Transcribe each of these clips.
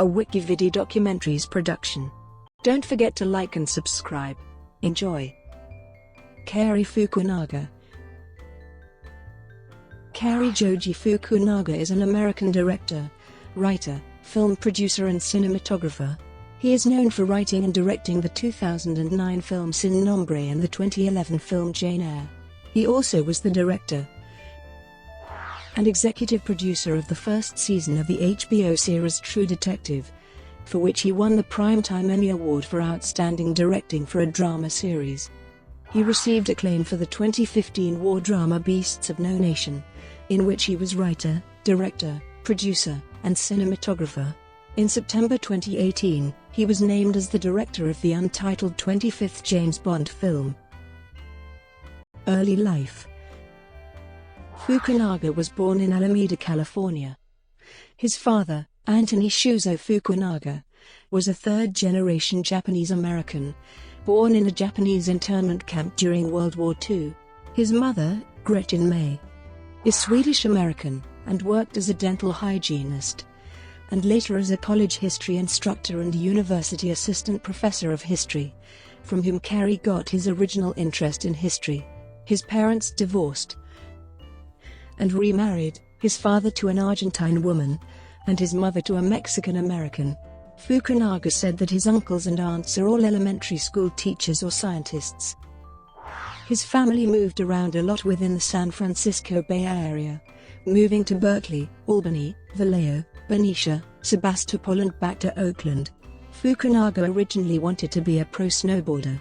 a WikiVidi documentaries production. Don't forget to like and subscribe. Enjoy. Cary Fukunaga. Cary Joji Fukunaga is an American director, writer, film producer and cinematographer. He is known for writing and directing the 2009 film Sin Nombre and the 2011 film Jane Eyre. He also was the director and executive producer of the first season of the HBO series True Detective, for which he won the Primetime Emmy Award for Outstanding Directing for a Drama Series. He received acclaim for the 2015 war drama Beasts of No Nation, in which he was writer, director, producer, and cinematographer. In September 2018, he was named as the director of the untitled 25th James Bond film. Early life. Fukunaga was born in Alameda, California. His father, Anthony Shuzo Fukunaga, was a third-generation Japanese-American, born in a Japanese internment camp during World War II. His mother, Gretchen May, is Swedish-American, and worked as a dental hygienist, and later as a college history instructor and university assistant professor of history, from whom Cary got his original interest in history. His parents divorced and remarried, his father to an Argentine woman, and his mother to a Mexican-American. Fukunaga said that his uncles and aunts are all elementary school teachers or scientists. His family moved around a lot within the San Francisco Bay Area, moving to Berkeley, Albany, Vallejo, Benicia, Sebastopol and back to Oakland. Fukunaga originally wanted to be a pro snowboarder,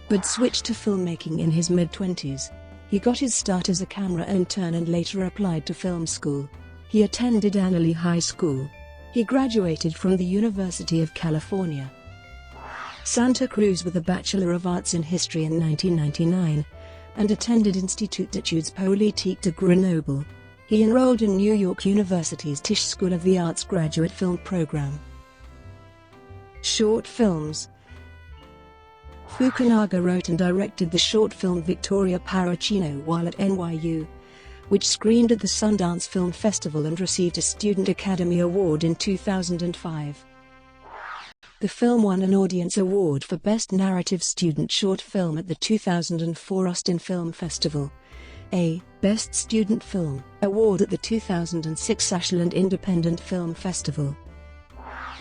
but switched to filmmaking in his mid-20s. He got his start as a camera intern and later applied to film school. He attended Annaley High School. He graduated from the University of California, Santa Cruz with a Bachelor of Arts in History in 1999, and attended Institut d'études politiques de Grenoble. He enrolled in New York University's Tisch School of the Arts graduate film program. Short films. Fukunaga wrote and directed the short film Victoria Paracino while at NYU, which screened at the Sundance Film Festival and received a Student Academy Award in 2005. The film won an Audience Award for Best Narrative Student Short Film at the 2004 Austin Film Festival, a Best Student Film Award at the 2006 Ashland Independent Film Festival,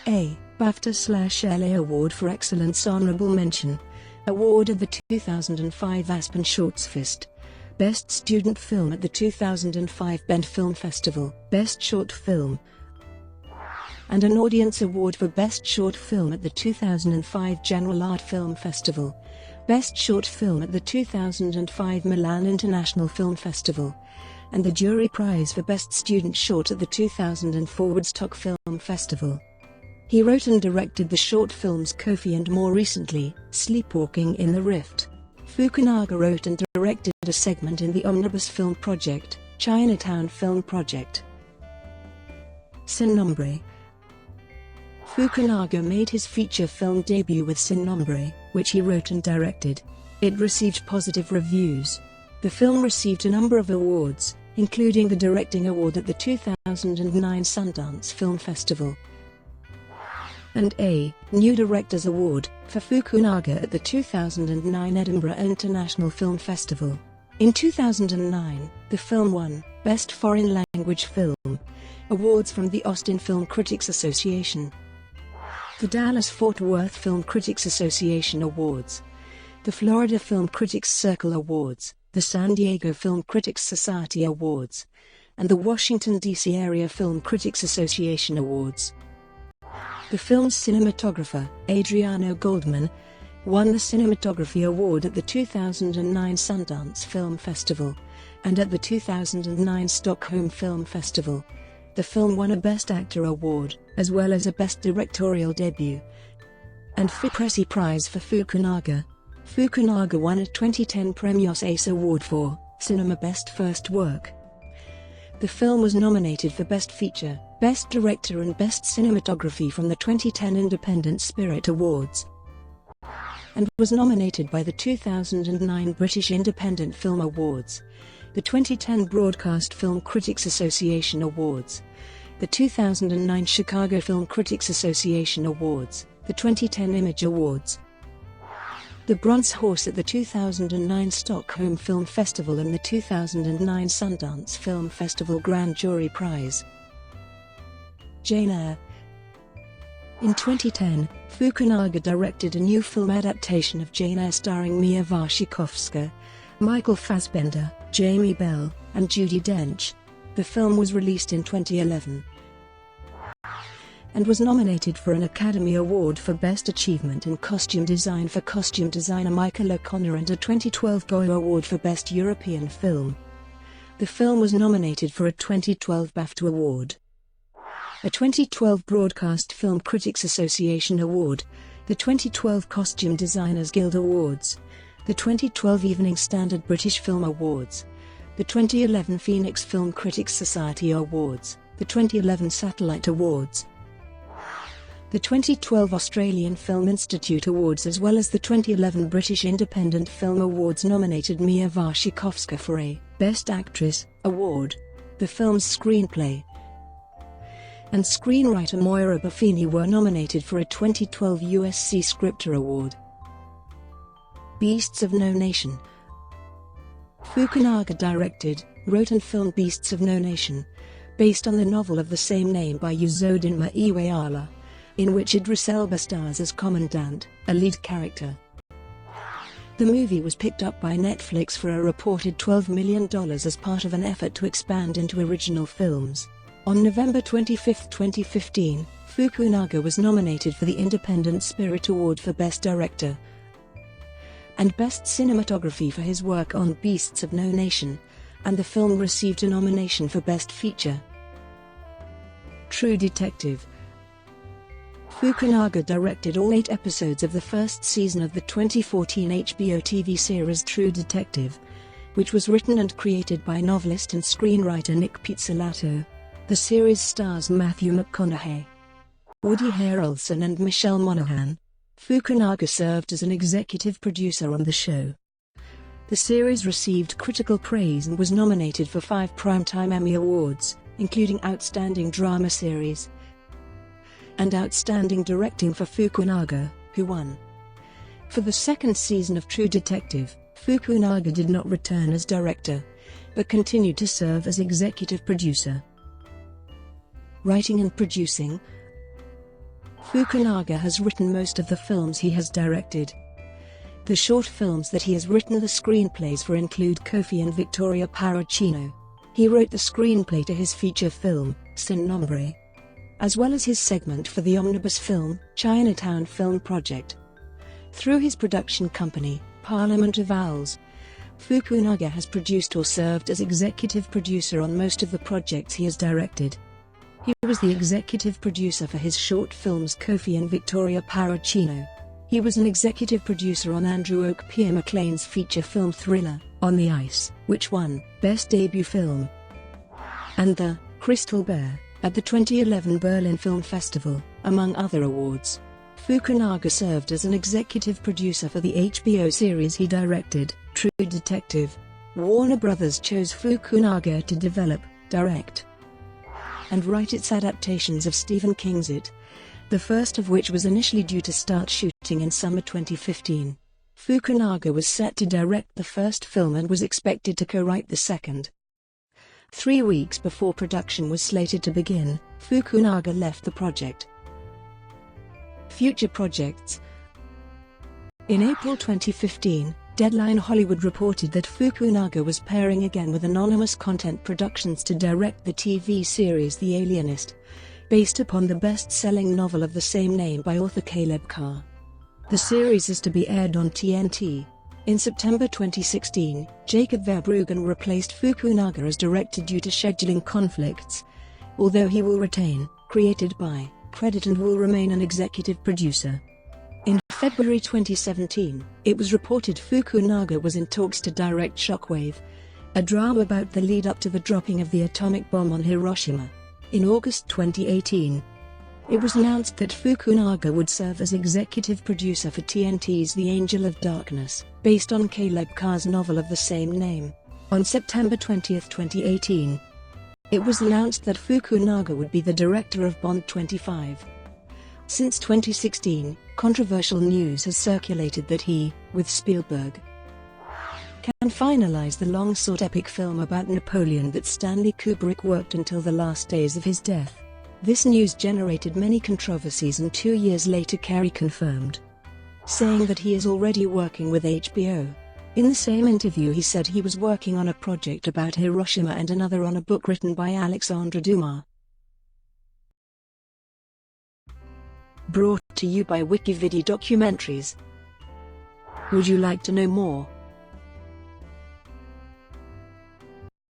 a BAFTA/LA Award for Excellence Honorable Mention Award at the 2005 Aspen Shorts Fest, Best Student Film at the 2005 Bend Film Festival, Best Short Film, and an Audience Award for Best Short Film at the 2005 General Art Film Festival, Best Short Film at the 2005 Milan International Film Festival, and the Jury Prize for Best Student Short at the 2004 Woodstock Film Festival. He wrote and directed the short films Kofi and more recently, Sleepwalking in the Rift. Fukunaga wrote and directed a segment in the Omnibus Film Project, Chinatown Film Project. Sin Nombre. Fukunaga made his feature film debut with Sin Nombre, which he wrote and directed. It received positive reviews. The film received a number of awards, including the Directing Award at the 2009 Sundance Film Festival, and a New Directors Award for Fukunaga at the 2009 Edinburgh International Film Festival. In 2009, the film won Best Foreign Language Film awards from the Austin Film Critics Association, the Dallas-Fort Worth Film Critics Association Awards, the Florida Film Critics Circle Awards, the San Diego Film Critics Society Awards, and the Washington, D.C. Area Film Critics Association Awards. The film's cinematographer, Adriano Goldman, won the Cinematography Award at the 2009 Sundance Film Festival, and at the 2009 Stockholm Film Festival. The film won a Best Actor Award, as well as a Best Directorial Debut, and FIPRESI Prize for Fukunaga. Fukunaga won a 2010 Premios Ace Award for Cinema Best First Work. The film was nominated for Best Feature, Best Director and Best Cinematography from the 2010 Independent Spirit Awards, and was nominated by the 2009 British Independent Film Awards, the 2010 Broadcast Film Critics Association Awards, the 2009 Chicago Film Critics Association Awards, the 2010 Image Awards, the Bronze Horse at the 2009 Stockholm Film Festival and the 2009 Sundance Film Festival Grand Jury Prize. Jane Eyre. In 2010, Fukunaga directed a new film adaptation of Jane Eyre starring Mia Wasikowska, Michael Fassbender, Jamie Bell, and Judi Dench. The film was released in 2011 and was nominated for an Academy Award for Best Achievement in Costume Design for costume designer Michael O'Connor and a 2012 Goya Award for Best European Film. The film was nominated for a 2012 BAFTA Award, a 2012 Broadcast Film Critics Association Award, the 2012 Costume Designers Guild Awards, the 2012 Evening Standard British Film Awards, the 2011 Phoenix Film Critics Society Awards, the 2011 Satellite Awards, the 2012 Australian Film Institute Awards as well as the 2011 British Independent Film Awards nominated Mia Wasikowska for a Best Actress award. The film's screenplay and screenwriter Moira Buffini were nominated for a 2012 USC Scripter Award. Beasts of No Nation. Fukunaga directed, wrote and filmed Beasts of No Nation, based on the novel of the same name by Uzodinma Iweala, in which Idris Elba stars as Commandant, a lead character. The movie was picked up by Netflix for a reported $12 million as part of an effort to expand into original films. On November 25, 2015, Fukunaga was nominated for the Independent Spirit Award for Best Director and Best Cinematography for his work on Beasts of No Nation, and the film received a nomination for Best Feature. True Detective. Fukunaga directed all 8 episodes of the first season of the 2014 HBO TV series True Detective, which was written and created by novelist and screenwriter Nick Pizzolatto. The series stars Matthew McConaughey, Woody Harrelson and Michelle Monaghan. Fukunaga served as an executive producer on the show. The series received critical praise and was nominated for 5 Primetime Emmy Awards, including Outstanding Drama Series and Outstanding Directing for Fukunaga, who won. For the second season of True Detective, Fukunaga did not return as director, but continued to serve as executive producer. Writing and producing. Fukunaga has written most of the films he has directed. The short films that he has written the screenplays for include Kofi and Victoria Paracino. He wrote the screenplay to his feature film, Sin Nombre, as well as his segment for the omnibus film, Chinatown Film Project. Through his production company, Parliament of Owls, Fukunaga has produced or served as executive producer on most of the projects he has directed. He was the executive producer for his short films Kofi and Victoria Paracino. He was an executive producer on Andrew O'Keefe McLean's feature film thriller, On the Ice, which won Best Debut Film, and The Crystal Bear at the 2011 Berlin Film Festival, among other awards. Fukunaga served as an executive producer for the HBO series he directed, True Detective. Warner Brothers chose Fukunaga to develop, direct, and write its adaptations of Stephen King's It, the first of which was initially due to start shooting in summer 2015. Fukunaga was set to direct the first film and was expected to co-write the second. 3 weeks before production was slated to begin, Fukunaga left the project. Future projects. In April 2015, Deadline Hollywood reported that Fukunaga was pairing again with Anonymous Content Productions to direct the TV series The Alienist, based upon the best-selling novel of the same name by author Caleb Carr. The series is to be aired on TNT. In September 2016, Jacob Verbruggen replaced Fukunaga as director due to scheduling conflicts, although he will retain Created by credit and will remain an executive producer. In February 2017, it was reported Fukunaga was in talks to direct Shockwave, a drama about the lead-up to the dropping of the atomic bomb on Hiroshima. In August 2018, it was announced that Fukunaga would serve as executive producer for TNT's The Angel of Darkness, based on Caleb Carr's novel of the same name. On September 20, 2018, It was announced that Fukunaga would be the director of Bond 25. Since 2016, controversial news has circulated that he, with Spielberg, can finalize the long-sought epic film about Napoleon that Stanley Kubrick worked until the last days of his death. This news generated many controversies, and 2 years later Cary confirmed, saying that he is already working with HBO. In the same interview he said he was working on a project about Hiroshima and another on a book written by Alexandre Dumas. Brought to you by WikiVidi Documentaries. Would you like to know more?